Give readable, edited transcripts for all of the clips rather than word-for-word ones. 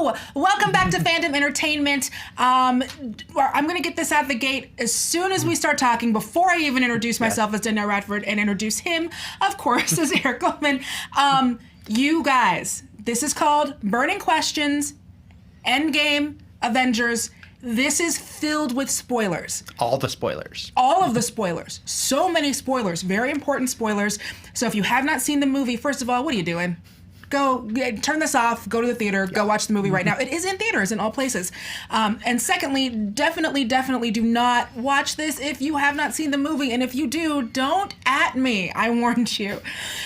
Hello! Welcome back to Fandom Entertainment. I'm going to get this out of the gate as soon as we start talking, before I even introduce myself as Danielle Radford and introduce him, of course, as Eric Goldman. You guys, this is called Burning Questions, Endgame, Avengers. This is filled with spoilers. All the spoilers. All of the spoilers. So many spoilers. Very important spoilers. So if you have not seen the movie, first of all, what are you doing? Go turn this off, go to the theater, go watch the movie right now. It is in theaters in all places. And secondly, definitely do not watch this if you have not seen the movie. And if you do, don't at me. I warned you.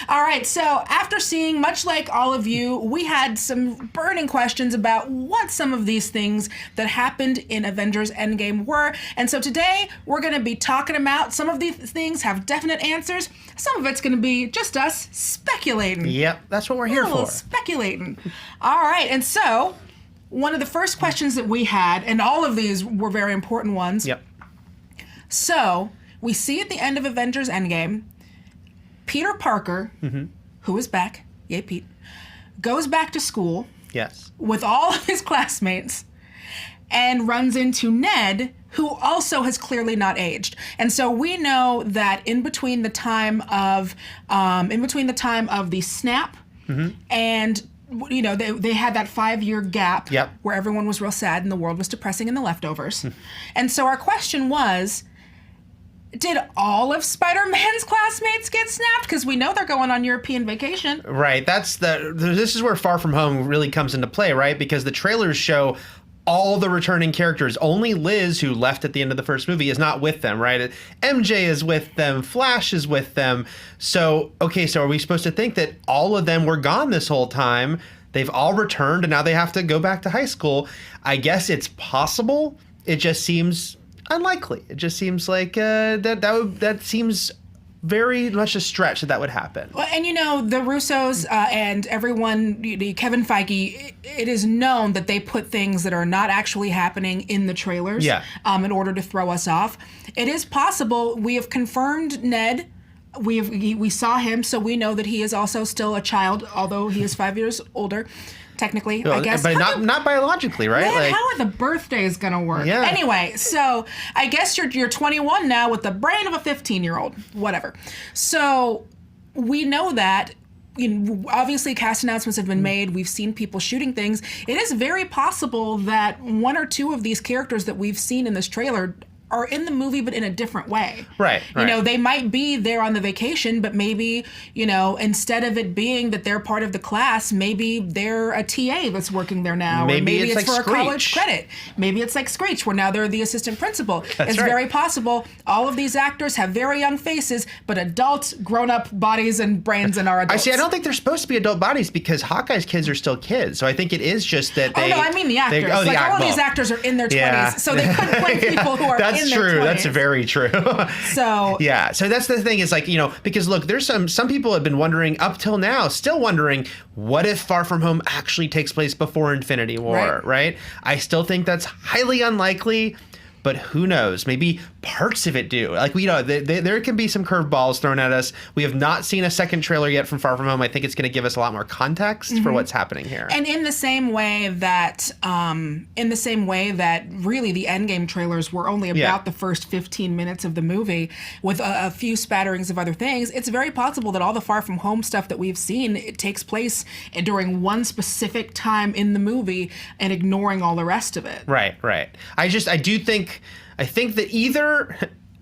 All right, so after seeing, much like all of you, we had some burning questions about what some of these things that happened in Avengers Endgame were. And so today, we're going to be talking about some of these things have definite answers. Some of it's going to be just us speculating. Yep, that's what we're here for. Speculating. All right, and so one of the first questions that we had, and all of these were very important ones. Yep. So we see at the end of Avengers Endgame, Peter Parker, who is back, yay Pete, goes back to school. Yes. With all of his classmates, and runs into Ned, who also has clearly not aged. And so we know that in between the time of the snap, and you know they had that 5-year gap where everyone was real sad and the world was depressing and the leftovers. And so our question was, did all of Spider-Man's classmates get snapped? Because we know they're going on European vacation. Right. This is where Far From Home really comes into play, right? Because the trailers show all the returning characters. Only Liz, who left at the end of the first movie, is not with them, right? MJ is with them. Flash is with them. So, okay, so are we supposed to think that all of them were gone this whole time? They've all returned, and now they have to go back to high school. I guess it's possible. It just seems unlikely. It just seems like that seems very much a stretch that would happen. Well, and you know, the Russos and everyone, Kevin Feige, it is known that they put things that are not actually happening in the trailers in order to throw us off. It is possible. We have confirmed Ned. We saw him, so we know that he is also still a child, although he is 5 years older. Technically, I guess. But not biologically, right? Man, how are the birthdays going to work? Yeah. Anyway, so I guess you're 21 now with the brain of a 15-year-old. Whatever. So we know that. Obviously, cast announcements have been made. We've seen people shooting things. It is very possible that one or two of these characters that we've seen in this trailer are in the movie, but in a different way. Right. You know, they might be there on the vacation, but maybe, instead of it being that they're part of the class, maybe they're a TA that's working there now. Maybe or maybe it's for like a college credit. Maybe it's like Screech, where now they're the assistant principal. It's very possible. All of these actors have very young faces, but adult, grown-up bodies and brains and are adults. I don't think they're supposed to be adult bodies because Hawkeye's kids are still kids. So I think it is just that they... Oh, no, I mean the actors. All of these actors are in their 20s, so they couldn't play people who are That's true. That's very true. So yeah. So that's the thing is because look, there's some people have been wondering up till now, still wondering, what if Far From Home actually takes place before Infinity War, right? I still think that's highly unlikely. But who knows? Maybe parts of it do. There can be some curveballs thrown at us. We have not seen a second trailer yet from Far From Home. I think it's going to give us a lot more context for what's happening here. And in the same way that really the Endgame trailers were only about the first 15 minutes of the movie, with a few spatterings of other things, it's very possible that all the Far From Home stuff that we've seen, it takes place during one specific time in the movie and ignoring all the rest of it. Right. I think that either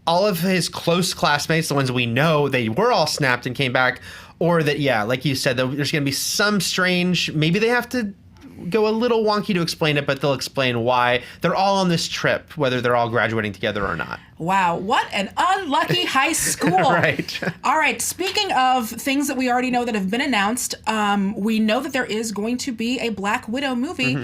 all of his close classmates, the ones we know, they were all snapped and came back, or that, like you said, there's going to be some strange, maybe they have to go a little wonky to explain it, but they'll explain why they're all on this trip, whether they're all graduating together or not. Wow, what an unlucky high school. Right. All right, speaking of things that we already know that have been announced, we know that there is going to be a Black Widow movie.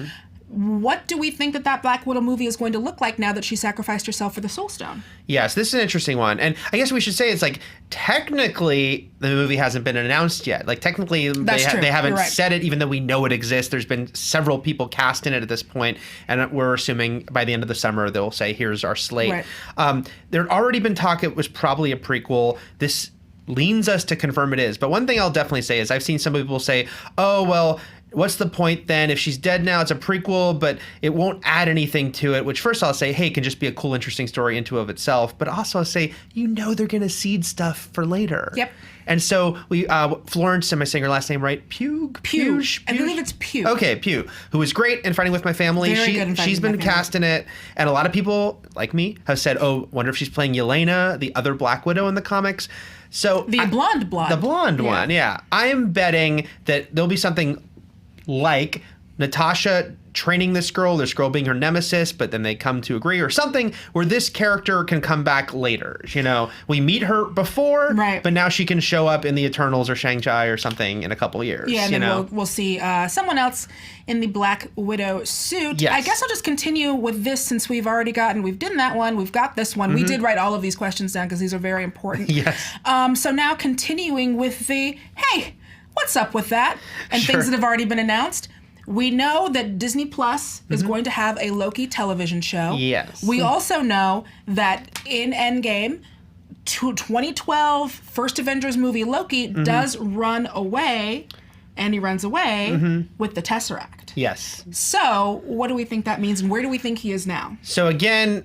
What do we think that Black Widow movie is going to look like now that she sacrificed herself for the Soul Stone? Yes, this is an interesting one. And I guess we should say it's technically the movie hasn't been announced yet. Technically they haven't said it, even though we know it exists. There's been several people cast in it at this point, and we're assuming by the end of the summer they'll say, here's our slate. Right. There had already been talk it was probably a prequel. This leans us to confirm it is. But one thing I'll definitely say is I've seen some people say, oh, well, what's the point then? If she's dead now, it's a prequel, but it won't add anything to it, which first I'll say, hey, it can just be a cool, interesting story into of itself. But also I'll say, they're going to seed stuff for later. Yep. And so we, Florence, am I saying her last name right? Pugh? I believe it's Pugh. Okay, Pugh, who was great in Fighting With My Family. Very good in Fighting She's With My been Family. cast in it. And a lot of people, like me, have said, oh, wonder if she's playing Yelena, the other Black Widow in the comics. So The blonde. The blonde one, yeah. I am betting that there'll be something like Natasha training this girl being her nemesis, but then they come to agree, or something where this character can come back later. We meet her before, right, but now she can show up in the Eternals or Shang-Chi or something in a couple of years. Yeah, and then we'll see someone else in the Black Widow suit. Yes. I guess I'll just continue with this since we've done that one. We've got this one. We did write all of these questions down because these are very important. Yes. So now continuing with the, hey, what's up with that? And Sure. things that have already been announced. We know that Disney Plus is going to have a Loki television show. Yes. We also know that in Endgame, 2012 first Avengers movie Loki does run away, and he runs away with the Tesseract. Yes. So what do we think that means, and where do we think he is now? So again,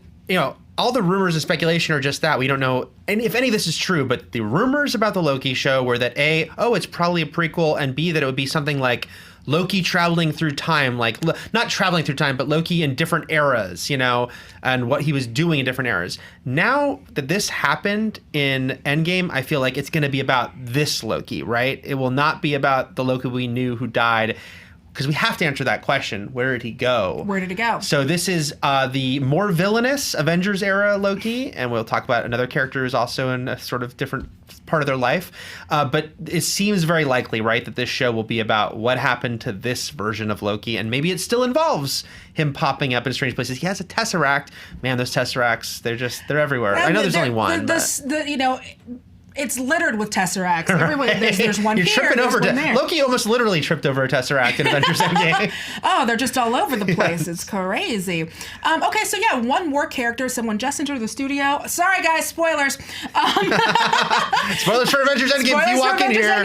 all the rumors and speculation are just that. We don't know if any of this is true, but the rumors about the Loki show were that A, it's probably a prequel, and B, that it would be something like Loki traveling through time, like not traveling through time, but Loki in different eras, and what he was doing in different eras. Now that this happened in Endgame, I feel like it's going to be about this Loki, right? It will not be about the Loki we knew who died, because we have to answer that question. Where did he go? Where did he go? So this is the more villainous Avengers era Loki, and we'll talk about another character who's also in a sort of different part of their life. But it seems very likely, right, that this show will be about what happened to this version of Loki, and maybe it still involves him popping up in strange places. He has a Tesseract. Man, those Tesseracts, they're everywhere. I know there's only one. It's littered with Tesseracts. Everywhere, there's one You're here, tripping there's over one there. Loki almost literally tripped over a Tesseract in Avengers Endgame. Oh, they're just all over the place. It's crazy. Okay, so yeah, one more character. Someone just entered the studio. Sorry, guys, spoilers. Spoilers for Avengers Endgame. If you walk in here,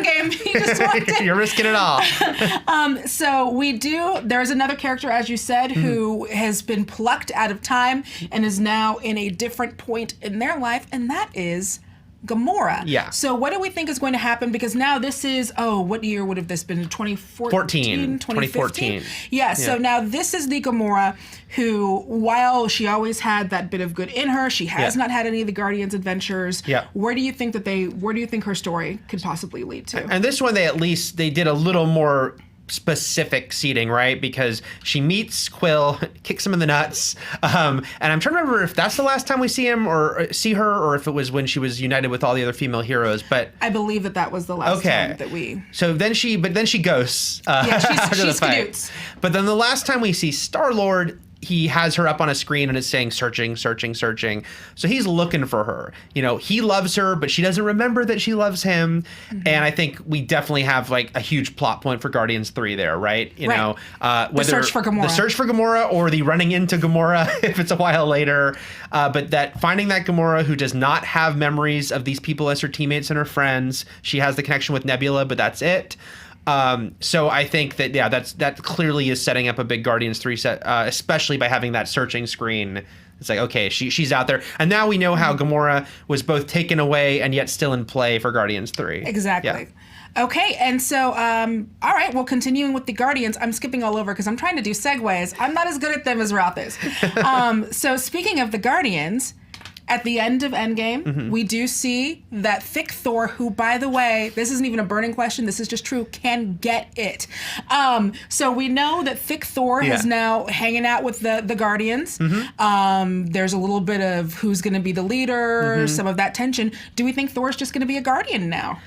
You just walked in. You're risking it all. So there's another character, as you said, who has been plucked out of time and is now in a different point in their life, and that is Gamora. Yeah. So what do we think is going to happen? Because now this is, what year would have this been? 2014? 2014. Yeah, so now this is the Gamora who, while she always had that bit of good in her, she has not had any of the Guardians adventures. Yeah. Where do you think her story could possibly lead to? And this one, they did a little more specific seating, right? Because she meets Quill, kicks him in the nuts, and I'm trying to remember if that's the last time we see him or see her, or if it was when she was united with all the other female heroes. But I believe that was the last time that we. So then she ghosts. She's skadoots. But then the last time we see Star-Lord, he has her up on a screen and it's saying searching, searching, searching. So he's looking for her. He loves her, but she doesn't remember that she loves him. And I think we definitely have like a huge plot point for Guardians 3 there, right? Whether the search for Gamora. The search for Gamora or the running into Gamora if it's a while later. But that finding that Gamora who does not have memories of these people as her teammates and her friends. She has the connection with Nebula, but that's it. So I think that that clearly is setting up a big Guardians 3 set, especially by having that searching screen. It's like, okay, she's out there, and now we know how Gamora was both taken away and yet still in play for Guardians 3. Exactly. Yeah. Okay, and so all right, well, continuing with the Guardians, I'm skipping all over because I'm trying to do segues. I'm not as good at them as Roth is. So speaking of the Guardians. At the end of Endgame, we do see that thick Thor, who, by the way, this isn't even a burning question, this is just true, can get it. So we know that thick Thor is now hanging out with the Guardians. There's a little bit of who's going to be the leader, some of that tension. Do we think Thor's just going to be a Guardian now?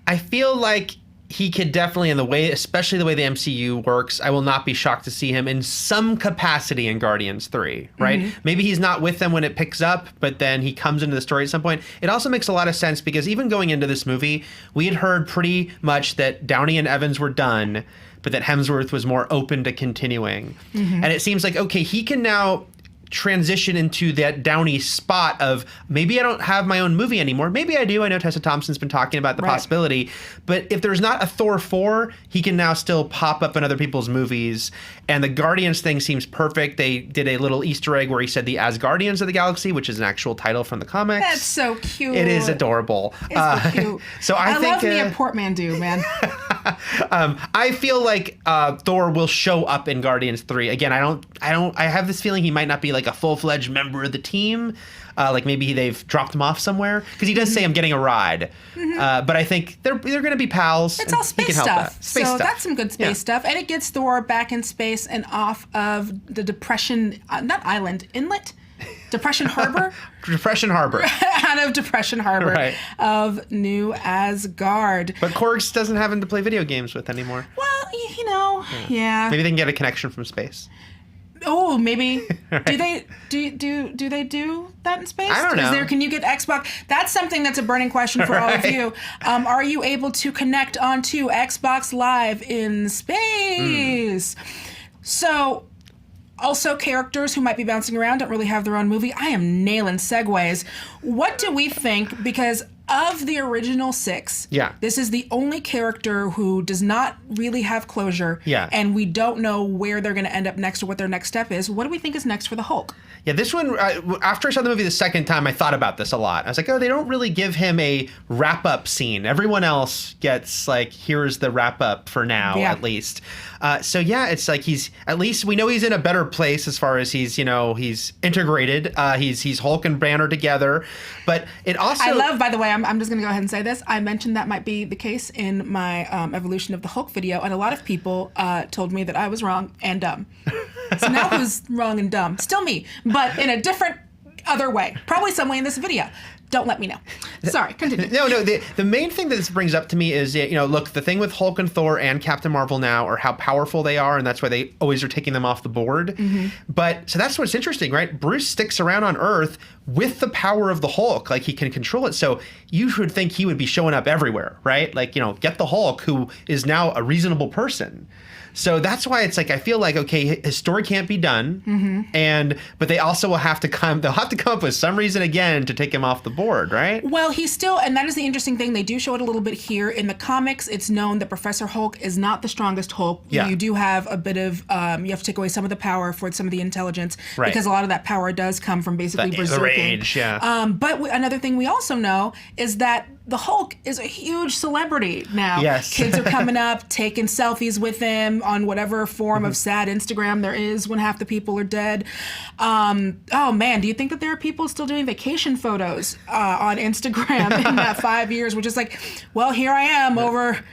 I feel like he could definitely, especially the way the MCU works, I will not be shocked to see him in some capacity in Guardians 3, right? Maybe he's not with them when it picks up, but then he comes into the story at some point. It also makes a lot of sense because even going into this movie, we had heard pretty much that Downey and Evans were done, but that Hemsworth was more open to continuing. And it seems like, okay, he can now transition into that Downey spot of maybe I don't have my own movie anymore. Maybe I do. I know Tessa Thompson's been talking about the possibility. But if there's not a Thor 4, he can now still pop up in other people's movies. And the Guardians thing seems perfect. They did a little Easter egg where he said the Asgardians of the Galaxy, which is an actual title from the comics. That's so cute. It is adorable. It's so cute. So I think, love me a portmanteau, man. I feel like Thor will show up in Guardians 3. Again, I have this feeling he might not be like a full-fledged member of the team. Like maybe they've dropped him off somewhere, because he does say I'm getting a ride. But I think they're going to be pals. It's all space stuff. Space stuff. That's some good space stuff. And it gets Thor back in space and off of the Depression, not island, inlet? Depression Harbor? Depression Harbor. Out of Depression Harbor of New Asgard. But Korg doesn't have him to play video games with anymore. Well, you know, yeah. Maybe they can get a connection from space. Oh, maybe. Do they do that in space? I don't know. Can you get Xbox? That's something that's a burning question for all of you. Are you able to connect onto Xbox Live in space? So, also characters who might be bouncing around don't really have their own movie. I am nailing segues. What do we think? Because of the original 6, this is the only character who does not really have closure, and we don't know where they're going to end up next or what their next step is. What do we think is next for the Hulk? Yeah, this one, after I saw the movie the second time, I thought about this a lot. I was like, oh, they don't really give him a wrap-up scene. Everyone else gets, like, here's the wrap-up for now, at least. So, yeah, it's like at least we know he's in a better place as far as he's integrated. He's Hulk and Banner together. But it also... I love, by the way, I'm just going to go ahead and say this. I mentioned that might be the case in my Evolution of the Hulk video, and a lot of people told me that I was wrong and dumb. So now who's wrong and dumb? Still me, but in a different other way. Probably some way in this video. Don't let me know. Sorry, continue. No. The main thing that this brings up to me is, look, the thing with Hulk and Thor and Captain Marvel now are how powerful they are, and that's why they always are taking them off the board. But so that's what's interesting, right? Bruce sticks around on Earth with the power of the Hulk, like he can control it. So you should think he would be showing up everywhere, right? Like, get the Hulk, who is now a reasonable person. So that's why it's like, I feel like, okay, his story can't be done, but they also will have to come up with some reason again to take him off the board, right? Well, he's still, and that is the interesting thing, they do show it a little bit here. In the comics, it's known that Professor Hulk is not the strongest Hulk. You do have a bit of, you have to take away some of the power for some of the intelligence, because a lot of that power does come from basically berserking. The rage, but another thing we also know is that the Hulk is a huge celebrity now. Yes. Kids are coming up, taking selfies with him on whatever form of sad Instagram there is when half the people are dead. Oh man, do you think that there are people still doing vacation photos on Instagram in that 5 years? We're just like, well, here I am over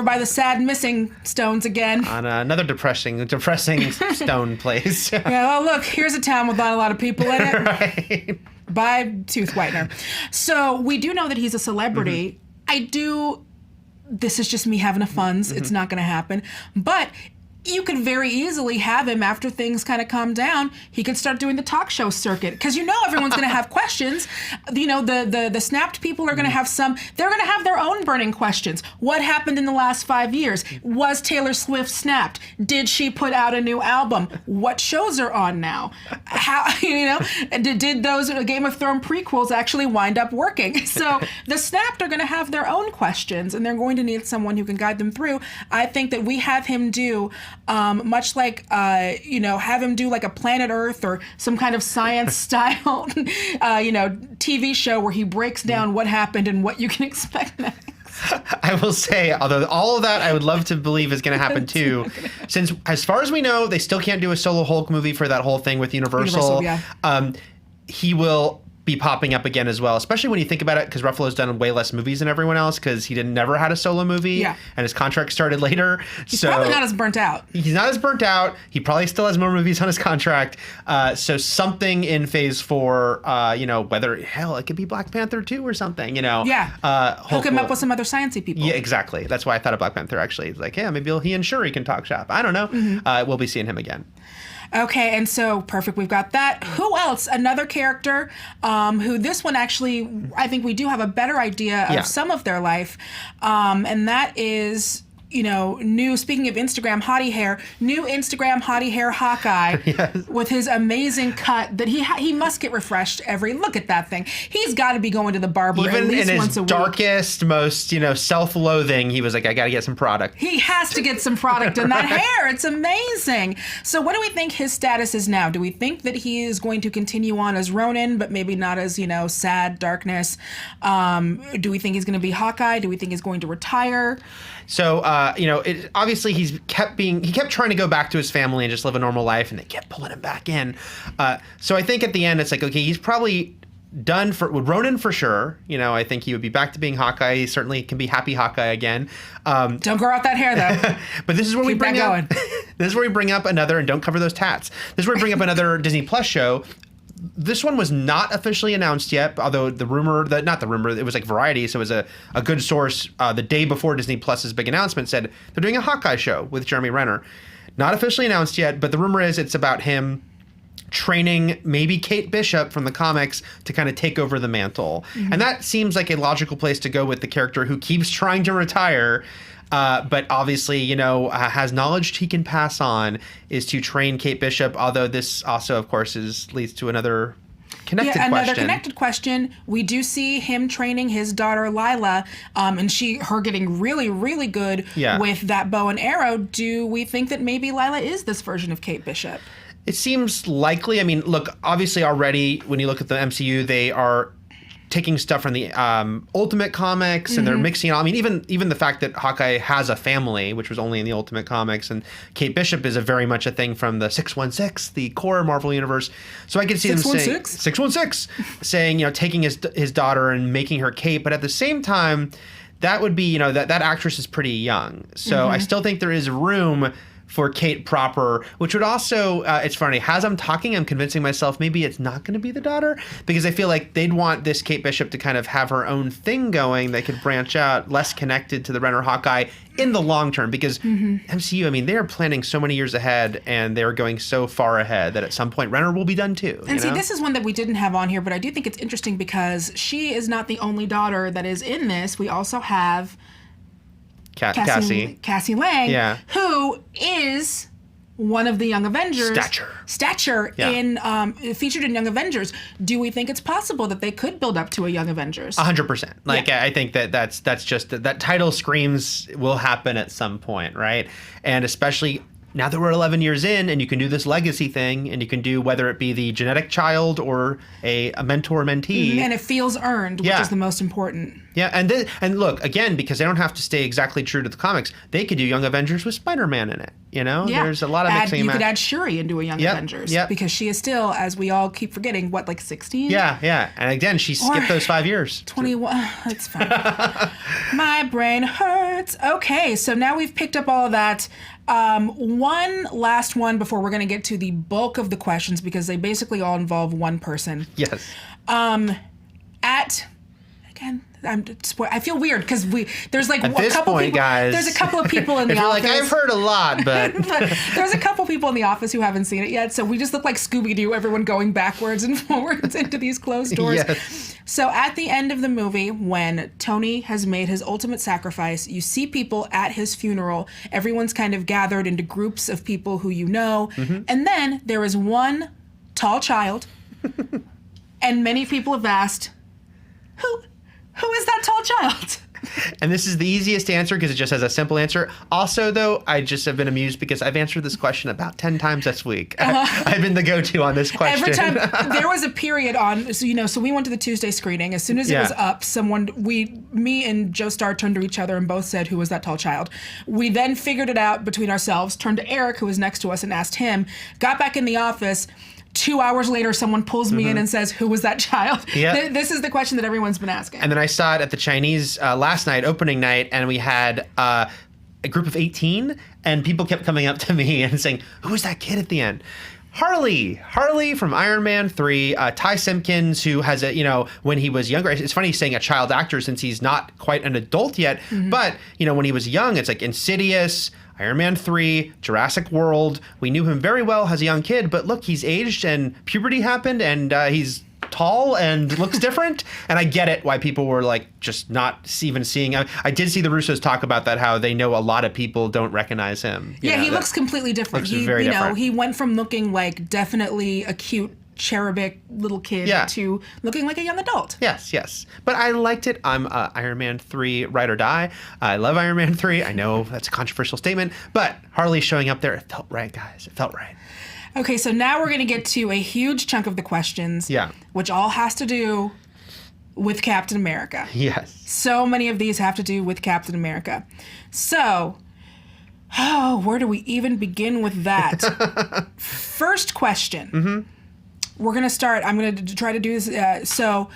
by the sad missing stones again. On another depressing stone place. Yeah, well, look, here's a town with not a lot of people in it. Right. Buy tooth whitener. So we do know that he's a celebrity. This is just me having a funds. It's not going to happen. But you could very easily have him after things kind of calm down. He could start doing the talk show circuit, because everyone's going to have questions. The snapped people are going to have they're going to have their own burning questions. What happened in the last 5 years? Was Taylor Swift snapped? Did she put out a new album? What shows are on now? How, did those Game of Thrones prequels actually wind up working? So the snapped are going to have their own questions, and they're going to need someone who can guide them through. I think that we have him do much like, have him do like a Planet Earth or some kind of science style, TV show where he breaks down what happened and what you can expect next. I will say, although all of that I would love to believe is going to happen too, since as far as we know, they still can't do a solo Hulk movie for that whole thing with Universal. He will be popping up again as well, especially when you think about it, because Ruffalo's done way less movies than everyone else, because he never had a solo movie, and his contract started later. He's probably not as burnt out. He's not as burnt out. He probably still has more movies on his contract. So something in Phase 4, whether, hell, it could be Black Panther 2 or something, Hook him up with some other sciencey people. Yeah, exactly. That's why I thought of Black Panther, actually. Like, yeah, maybe he and Shuri can talk shop. I don't know. We'll be seeing him again. Okay, and so perfect, we've got that. Who else? Another character who this one actually, I think we do have a better idea of some of their life, and that is speaking of Instagram hottie hair, new Instagram hottie hair Hawkeye with his amazing cut that he must get refreshed look at that thing. He's got to be going to the barber even at least in once his a week. darkest, most, self-loathing, he was like, I got to get some product. He has to get some product in that hair. It's amazing. So what do we think his status is now? Do we think that he is going to continue on as Ronin, but maybe not as, sad darkness? Do we think he's going to be Hawkeye? Do we think he's going to retire? So, obviously he kept trying to go back to his family and just live a normal life, and they kept pulling him back in. So I think at the end it's like, okay, he's probably done with Ronin for sure. I think he would be back to being Hawkeye. He certainly can be happy Hawkeye again. Don't grow out that hair though. But this is where Keep that going. This is where we bring up another, and don't cover those tats. This is where we bring up another Disney Plus show. This one was not officially announced yet, although it was like Variety, so it was a good source the day before Disney Plus's big announcement said they're doing a Hawkeye show with Jeremy Renner. Not officially announced yet, but the rumor is it's about him training maybe Kate Bishop from the comics to kind of take over the mantle. Mm-hmm. And that seems like a logical place to go with the character who keeps trying to retire, but obviously, has knowledge he can pass on, is to train Kate Bishop, although this also, of course, leads to another connected question. We do see him training his daughter Lila, and her getting really, really good with that bow and arrow. Do we think that maybe Lila is this version of Kate Bishop? It seems likely. I mean, look, obviously already when you look at the MCU, they are taking stuff from the Ultimate Comics and they're mixing it all. I mean, even the fact that Hawkeye has a family, which was only in the Ultimate Comics, and Kate Bishop is very much a thing from the 616, the core Marvel universe. So I could see them saying 616, saying, taking his daughter and making her Kate, but at the same time, that would be, that actress is pretty young. So I still think there is room for Kate proper, which would also, it's funny, as I'm talking, I'm convincing myself maybe it's not going to be the daughter, because I feel like they'd want this Kate Bishop to kind of have her own thing going that could branch out, less connected to the Renner Hawkeye in the long term, because MCU, I mean, they are planning so many years ahead, and they're going so far ahead that at some point Renner will be done too. And see, this is one that we didn't have on here, but I do think it's interesting because she is not the only daughter that is in this. We also have Cassie Lang, who is one of the Young Avengers. Stature in featured in Young Avengers. Do we think it's possible that they could build up to a Young Avengers? 100%. I think that's just that title screams will happen at some point, right? And especially now that we're 11 years in and you can do this legacy thing, and you can do whether it be the genetic child or a mentor-mentee. And it feels earned, which is the most important. Yeah, and look, again, because they don't have to stay exactly true to the comics, they could do Young Avengers with Spider-Man in it, There's a lot of mixing. You could add Shuri into a Young Avengers, because she is still, as we all keep forgetting, 16? Yeah. And again, she skipped those 5 years. 21. That's fine. My brain hurts. Okay, so now we've picked up all of that. One last one before we're going to get to the bulk of the questions, because they basically all involve one person. Yes. I feel weird because there's like at this couple point, people, guys. There's a couple of people in the office. You're like, I've heard a lot, but there's a couple people in the office who haven't seen it yet. So we just look like Scooby-Doo, everyone going backwards and forwards into these closed doors. Yes. So at the end of the movie, when Tony has made his ultimate sacrifice, you see people at his funeral. Everyone's kind of gathered into groups of people who you know. And then there is one tall child, and many people have asked, who is that tall child? And this is the easiest answer because it just has a simple answer. Also, though, I just have been amused because I've answered this question about 10 times this week. I've been the go-to on this question. Every time there was a period on, so we went to the Tuesday screening. As soon as it was up, me and Joe Starr turned to each other and both said, who was that tall child? We then figured it out between ourselves, turned to Eric, who was next to us, and asked him, got back in the office. 2 hours later, someone pulls me in and says, who was that child? Yep. This is the question that everyone's been asking. And then I saw it at the Chinese last night, opening night, and we had a group of 18, and people kept coming up to me and saying, who was that kid at the end? Harley from Iron Man 3, Ty Simpkins, who has when he was younger, it's funny saying a child actor since he's not quite an adult yet, but, when he was young, it's like Insidious, Iron Man 3, Jurassic World. We knew him very well as a young kid, but look, he's aged and puberty happened, and he's tall and looks different. And I get it why people were like just not even seeing. I did see the Russos talk about that, how they know a lot of people don't recognize him. Yeah, he looks completely different. Looks very different. He went from looking like definitely a cute cherubic little kid to looking like a young adult. Yes. But I liked it. I'm Iron Man 3 ride or die. I love Iron Man 3. I know that's a controversial statement, but Harley showing up there, it felt right, guys. It felt right. Okay, so now we're going to get to a huge chunk of the questions, which all has to do with Captain America. Yes. So many of these have to do with Captain America. So, where do we even begin with that? First question. Mm-hmm. We're going to start, I'm going to try to do this. So,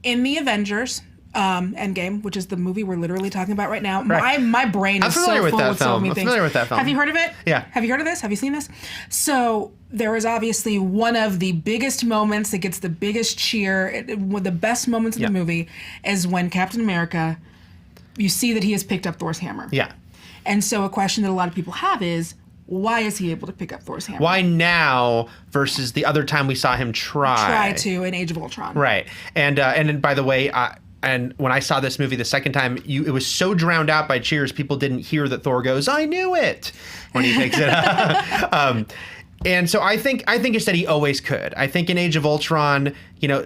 in the Avengers Endgame, which is the movie we're literally talking about right now, my brain is so full with so many things. I'm familiar with that film. Have you heard of it? Yeah. Have you heard of this? Have you seen this? So, there is obviously one of the biggest moments that gets the biggest cheer, one of the best moments in the movie, is when Captain America, you see that he has picked up Thor's hammer. Yeah. And so a question that a lot of people have is, why is he able to pick up Thor's hammer? Why now versus the other time we saw him try to in Age of Ultron? Right. And then, by the way, and when I saw this movie the second time, it was so drowned out by cheers, people didn't hear that Thor goes, "I knew it," when he picks it up. And so I think it's that he always could. I think in Age of Ultron,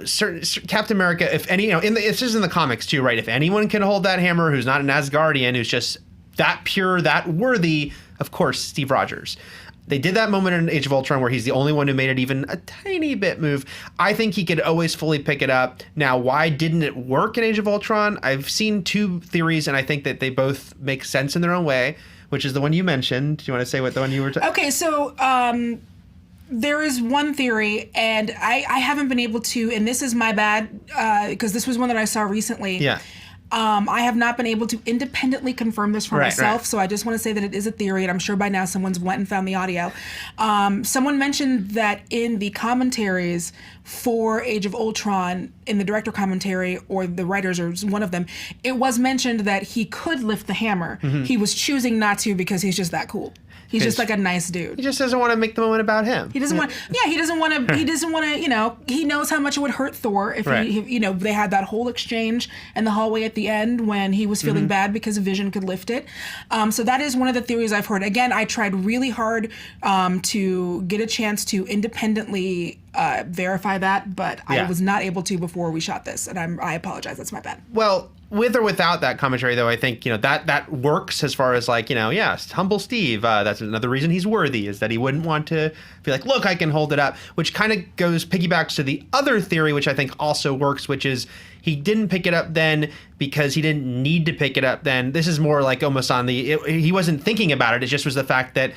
certain Captain America, if any, this is in the comics too, right? If anyone can hold that hammer, who's not an Asgardian, who's just that pure, that worthy, of course, Steve Rogers. They did that moment in Age of Ultron where he's the only one who made it even a tiny bit move. I think he could always fully pick it up. Now, why didn't it work in Age of Ultron? I've seen two theories, and I think that they both make sense in their own way, which is the one you mentioned. Do you want to say what the one you were talking? Okay, so there is one theory, and I haven't been able to, and this is my bad, because this was one that I saw recently. Yeah. I have not been able to independently confirm this for myself, so I just want to say that it is a theory, and I'm sure by now someone's went and found the audio. Someone mentioned that in the commentaries for Age of Ultron, in the director commentary, or the writers, or one of them, it was mentioned that he could lift the hammer. Mm-hmm. He was choosing not to because he's just that cool. He's just like a nice dude. He just doesn't want to make the moment about him. He doesn't want. Yeah, he doesn't want to. He doesn't want to. He knows how much it would hurt Thor if they had that whole exchange in the hallway at the end when he was feeling bad because Vision could lift it. So that is one of the theories I've heard. Again, I tried really hard to get a chance to independently verify that, but I was not able to before we shot this, and I apologize. That's my bad. Well, with or without that commentary, though, I think that works as far as humble Steve. That's another reason he's worthy, is that he wouldn't want to be like, look, I can hold it up, which kind of piggybacks to the other theory, which I think also works, which is he didn't pick it up then because he didn't need to pick it up then. This is more like almost on he wasn't thinking about it. It just was the fact that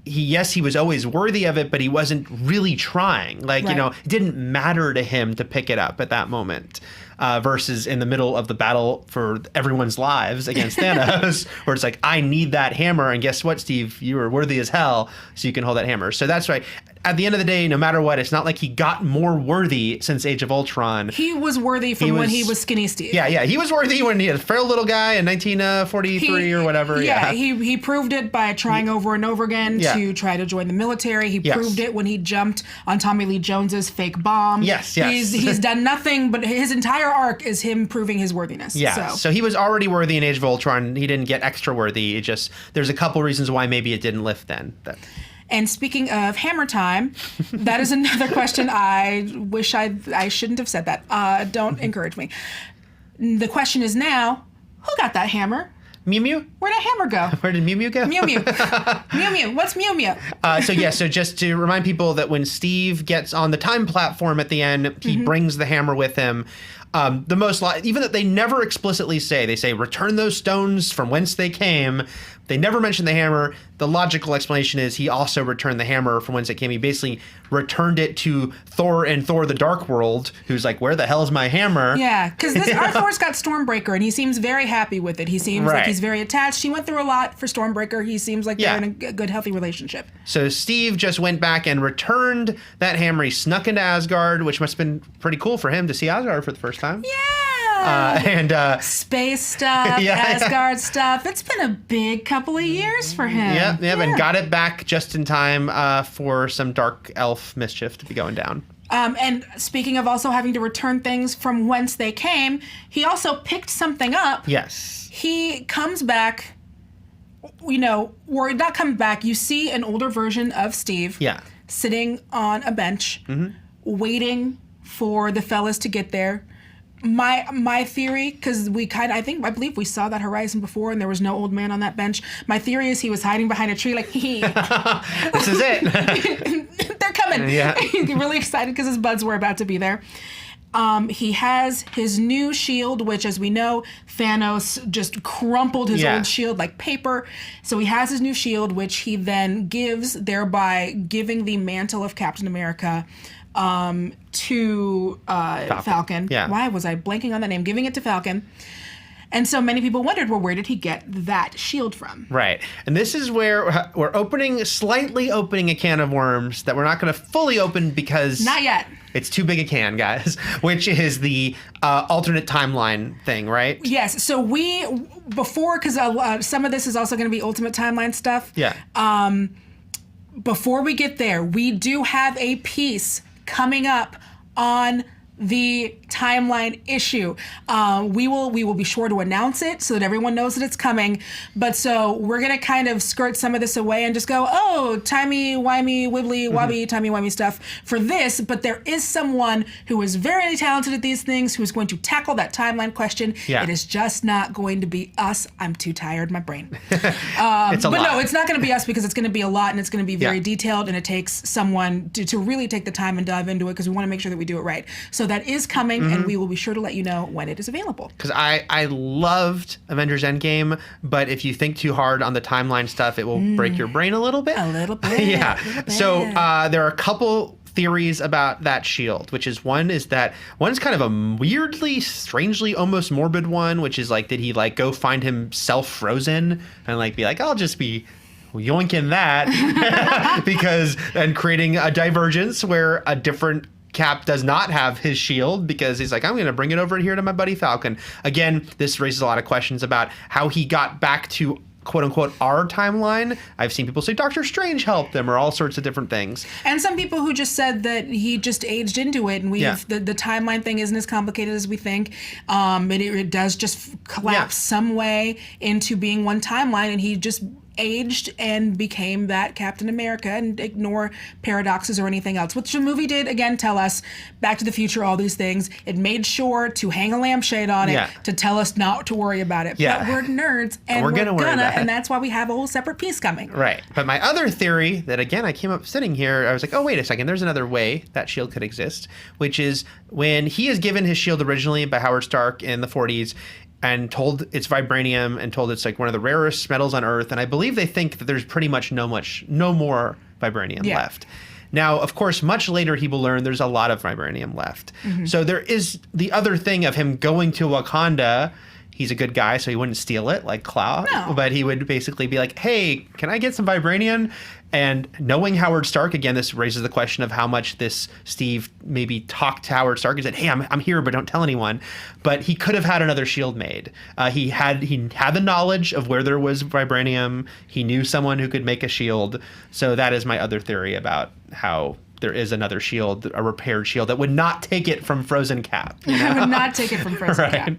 he was always worthy of it, but he wasn't really trying. It didn't matter to him to pick it up at that moment. Versus in the middle of the battle for everyone's lives against Thanos, where it's like, I need that hammer, and guess what, Steve? You are worthy as hell, so you can hold that hammer. So that's right. At the end of the day, no matter what, it's not like he got more worthy since Age of Ultron. He was worthy when he was skinny Steve. Yeah. He was worthy when he was a frail little guy in 1943 or whatever. Yeah, he proved it by trying over and over again to try to join the military. He proved it when he jumped on Tommy Lee Jones's fake bomb. Yes. He's done nothing, but his entire arc is him proving his worthiness. Yeah. So he was already worthy in Age of Ultron. He didn't get extra worthy. There's a couple reasons why maybe it didn't lift then. And speaking of hammer time, that is another question. I wish I shouldn't have said that. Don't encourage me. The question is now, who got that hammer? Mew Mew? Where'd that hammer go? Where did Mew Mew go? Mew Mew. Mew Mew. What's Mew Mew? So just to remind people that when Steve gets on the time platform at the end, he brings the hammer with him. Even that they never explicitly say, they say, return those stones from whence they came. They never mention the hammer. The logical explanation is he also returned the hammer from whence it came. He basically returned it to Thor and Thor the Dark World, who's like, where the hell is my hammer? Yeah, because our Thor's got Stormbreaker, and he seems very happy with it. He seems like he's very attached. He went through a lot for Stormbreaker. He seems like they're in a good, healthy relationship. So Steve just went back and returned that hammer. He snuck into Asgard, which must have been pretty cool for him to see Asgard for the first time. Yeah. Space stuff, Asgard stuff. It's been a big couple of years for him. Yeah, and got it back just in time for some dark elf mischief to be going down. And speaking of also having to return things from whence they came, he also picked something up. Yes. He comes back, or not come back. You see an older version of Steve. Yeah. Sitting on a bench, waiting for the fellas to get there. My theory, because I believe we saw that horizon before, and there was no old man on that bench. My theory is he was hiding behind a tree, like, hee. This is it. They're coming. Yeah. He's really excited because his buds were about to be there. He has his new shield, which, as we know, Thanos just crumpled his old shield like paper. So he has his new shield, which he then gives, thereby giving the mantle of Captain America to Falcon. Yeah. Why was I blanking on that name? Giving it to Falcon. And so many people wondered, well, where did he get that shield from? Right. And this is where we're slightly opening a can of worms that we're not going to fully open because... Not yet. It's too big a can, guys, which is the alternate timeline thing, right? Yes. So because some of this is also going to be Ultimate Timeline stuff. Yeah. Before we get there, we do have a piece coming up on the timeline issue. We will be sure to announce it so that everyone knows that it's coming. But so we're gonna kind of skirt some of this away and just go, oh, timey-wimey, wibbly-wobbly, timey-wimey stuff for this. But there is someone who is very talented at these things who is going to tackle that timeline question. Yeah. It is just not going to be us. I'm too tired, my brain. It's a lot. No, it's not going to be us because it's going to be a lot and it's going to be very detailed, and it takes someone to really take the time and dive into it because we want to make sure that we do it right. So that is coming, and we will be sure to let you know when it is available. Because I loved Avengers Endgame, but if you think too hard on the timeline stuff, it will break your brain a little bit. A little bit. Yeah. A little bit. So there are a couple theories about that shield, which is one's kind of a weirdly, strangely, almost morbid one, which is like, did he like go find himself frozen and like be like, I'll just be yoinking that and creating a divergence where a different Cap does not have his shield because he's like, I'm going to bring it over here to my buddy Falcon. Again, this raises a lot of questions about how he got back to quote unquote our timeline. I've seen people say Doctor Strange helped them or all sorts of different things. And some people who just said that he just aged into it, and the timeline thing isn't as complicated as we think. It does just collapse some way into being one timeline, and he just aged and became that Captain America and ignore paradoxes or anything else, which the movie did, again, tell us. Back to the Future, all these things. It made sure to hang a lampshade on it to tell us not to worry about it. Yeah. But we're nerds, and we're gonna and that's why we have a whole separate piece coming. Right. But my other theory that, again, I came up sitting here, I was like, oh, wait a second, there's another way that shield could exist, which is when he is given his shield originally by Howard Stark in the 40s, and told it's vibranium and told it's like one of the rarest metals on Earth. And I believe they think that there's pretty much no more vibranium left. Now, of course, much later he will learn there's a lot of vibranium left. So there is the other thing of him going to Wakanda. He's a good guy, so he wouldn't steal it like Klaue. No. But he would basically be like, hey, can I get some vibranium? And knowing Howard Stark, again, this raises the question of how much this Steve maybe talked to Howard Stark and said, hey, I'm here, but don't tell anyone. But he could have had another shield made. He had the knowledge of where there was vibranium. He knew someone who could make a shield. So that is my other theory about how there is another shield, a repaired shield that would not take it from Frozen Cap. You know? Would not take it from Frozen Cap.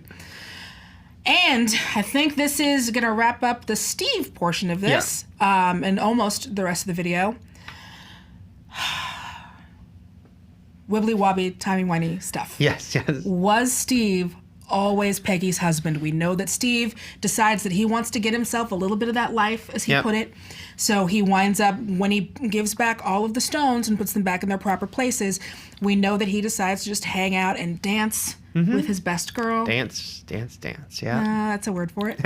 And I think this is going to wrap up the Steve portion of this, and almost the rest of the video. Wibbly wobbly, timey wimey stuff. Yes. Was Steve always Peggy's husband? We know that Steve decides that he wants to get himself a little bit of that life, as he put it. So he winds up, when he gives back all of the stones and puts them back in their proper places, we know that he decides to just hang out and dance with his best girl. Dance, yeah. That's a word for it.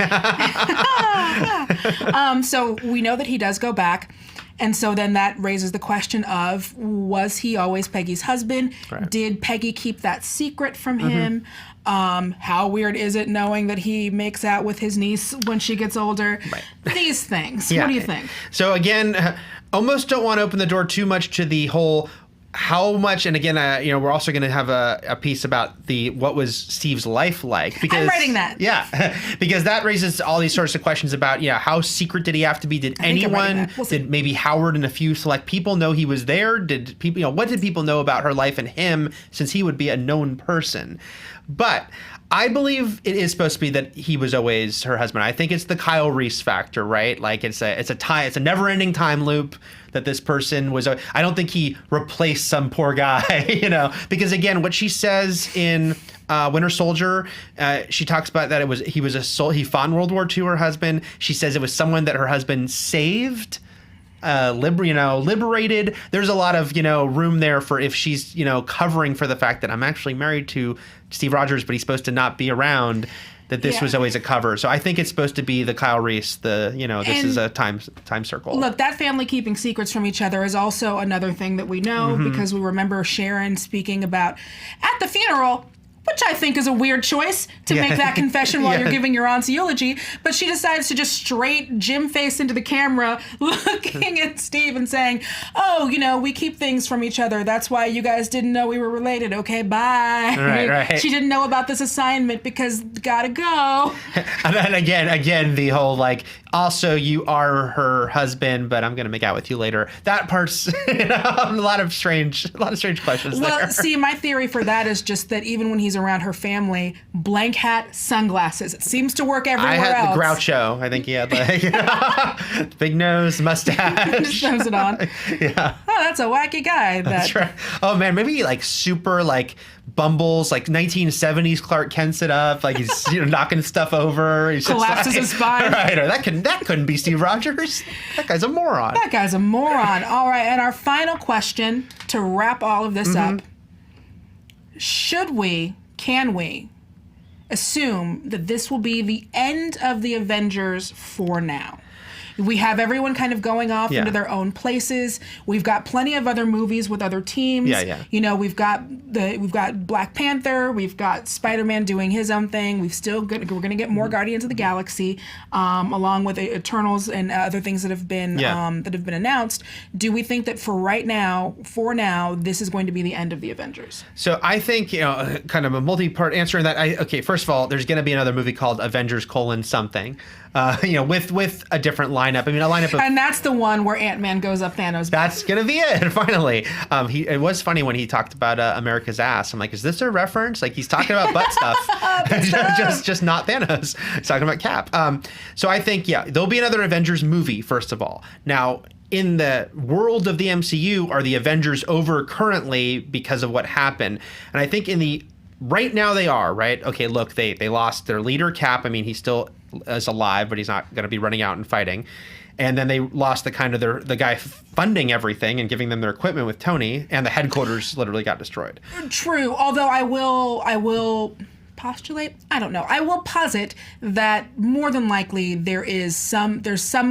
So we know that he does go back. And so then that raises the question of, was he always Peggy's husband? Right. Did Peggy keep that secret from him? How weird is it knowing that he makes out with his niece when she gets older? Right. These things. What do you think? So again, almost don't want to open the door too much to the whole how much, and again, we're also going to have a piece about what was Steve's life like. Because I'm writing that. Yeah, because that raises all these sorts of questions about, how secret did he have to be? Did anyone, did maybe Howard and a few select people know he was there? Did people, what did people know about her life and him, since he would be a known person? But I believe it is supposed to be that he was always her husband. I think it's the Kyle Reese factor, right? Like it's a never-ending time loop that this person was. I don't think he replaced some poor guy, because again, what she says in Winter Soldier, she talks about that he fought in World War II, her husband. She says it was someone that her husband saved. Liberated. There's a lot of, room there for if she's, covering for the fact that I'm actually married to Steve Rogers, but he's supposed to not be around, that this was always a cover. So I think it's supposed to be the Kyle Reese, this is a time circle. Look, that family keeping secrets from each other is also another thing that we know, because we remember Sharon speaking about at the funeral, which I think is a weird choice to make that confession while you're giving your aunt's eulogy. But she decides to just straight Jim face into the camera, looking at Steve and saying, oh, we keep things from each other. That's why you guys didn't know we were related. Okay, bye. Right. She didn't know about this assignment because gotta go. And then again, the whole also you are her husband, but I'm going to make out with you later. That part's a lot of strange questions there. Well, see, my theory for that is just that even when he's around her family, blank hat, sunglasses. It seems to work everywhere else. I had the Groucho. I think he had big nose, mustache. Just throws it on. Yeah. Oh, that's a wacky guy. That's right. Oh man, maybe super bumbles 1970s Clark Kent's it up, he's knocking stuff over. He's collapses his spine. Right, or that couldn't be Steve Rogers. That guy's a moron. All right, and our final question to wrap all of this up: can we assume that this will be the end of the Avengers for now? We have everyone kind of going off into their own places. We've got plenty of other movies with other teams. Yeah. We've got Black Panther. We've got Spider-Man doing his own thing. We're going to get more Guardians of the Galaxy, along with Eternals and other things that have been announced. Do we think that for now, this is going to be the end of the Avengers? So I think kind of a multi-part answer in that. First of all, there's going to be another movie called Avengers: something. With a different lineup. I mean, a lineup of... And that's the one where Ant-Man goes up Thanos. That's going to be it, finally. It was funny when he talked about America's ass. I'm like, is this a reference? He's talking about butt stuff. just not Thanos. He's talking about Cap. So I think, there'll be another Avengers movie, first of all. Now, in the world of the MCU, are the Avengers over currently because of what happened? And I think right now they are, right? Okay, look, they lost their leader, Cap. I mean, he still is alive, but he's not going to be running out and fighting. And then they lost the guy funding everything and giving them their equipment with Tony, and the headquarters literally got destroyed. True. Although I will postulate, I don't know, I will posit that more than likely there's some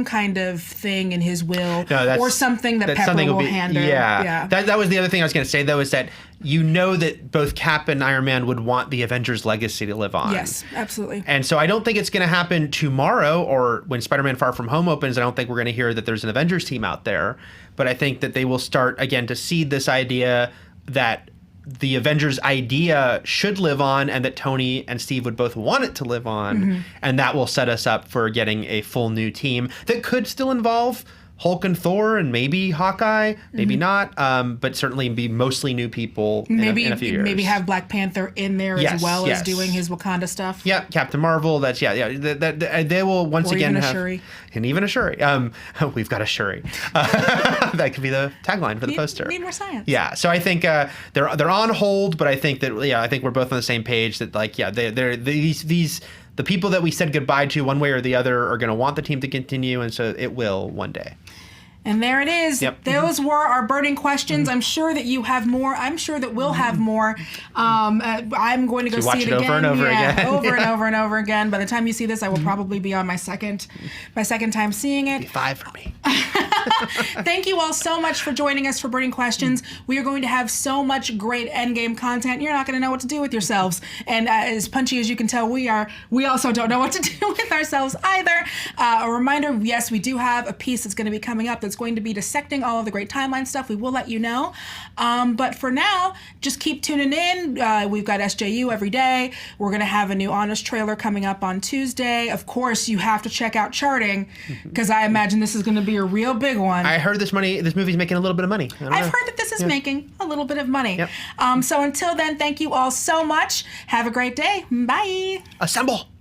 kind of thing in his will, or something that Pepper will handle. Yeah. That was the other thing I was going to say, though, is that that both Cap and Iron Man would want the Avengers legacy to live on. Yes, absolutely. And so I don't think it's going to happen tomorrow or when Spider-Man Far From Home opens. I don't think we're going to hear that there's an Avengers team out there. But I think that they will start, again, to seed this idea that the Avengers idea should live on, and that Tony and Steve would both want it to live on. And that will set us up for getting a full new team that could still involve Hulk and Thor and maybe Hawkeye, maybe not, but certainly be mostly new people in a few years. Maybe have Black Panther in there as well as doing his Wakanda stuff. Yeah, Captain Marvel. That's they will once or again even have Shuri. And even a Shuri. We've got a Shuri. That could be the tagline for the poster. Need more science. Yeah, so I think they're on hold, but I think that I think we're both on the same page that these. The people that we said goodbye to one way or the other are going to want the team to continue, and so it will one day. And there it is. Yep. Those were our burning questions. I'm sure that you have more. I'm sure that we'll have more. I'm going to go see it again. Over and over again. Over and over and over again. By the time you see this, I will probably be on my second time seeing it. 5 for me. Thank you all so much for joining us for Burning Questions. We are going to have so much great endgame content. You're not going to know what to do with yourselves. And as punchy as you can tell we are, we also don't know what to do with ourselves either. A reminder, yes, we do have a piece that's going to be coming up that's that's going to be dissecting all of the great timeline stuff. We will let you know. But for now, just keep tuning in. We've got SJU every day. We're going to have a new Honest trailer coming up on Tuesday. Of course, you have to check out Charting, because I imagine this is going to be a real big one. I heard this movie's making a little bit of money. I've heard that this is making a little bit of money. Yep. So until then, thank you all so much. Have a great day. Bye. Assemble!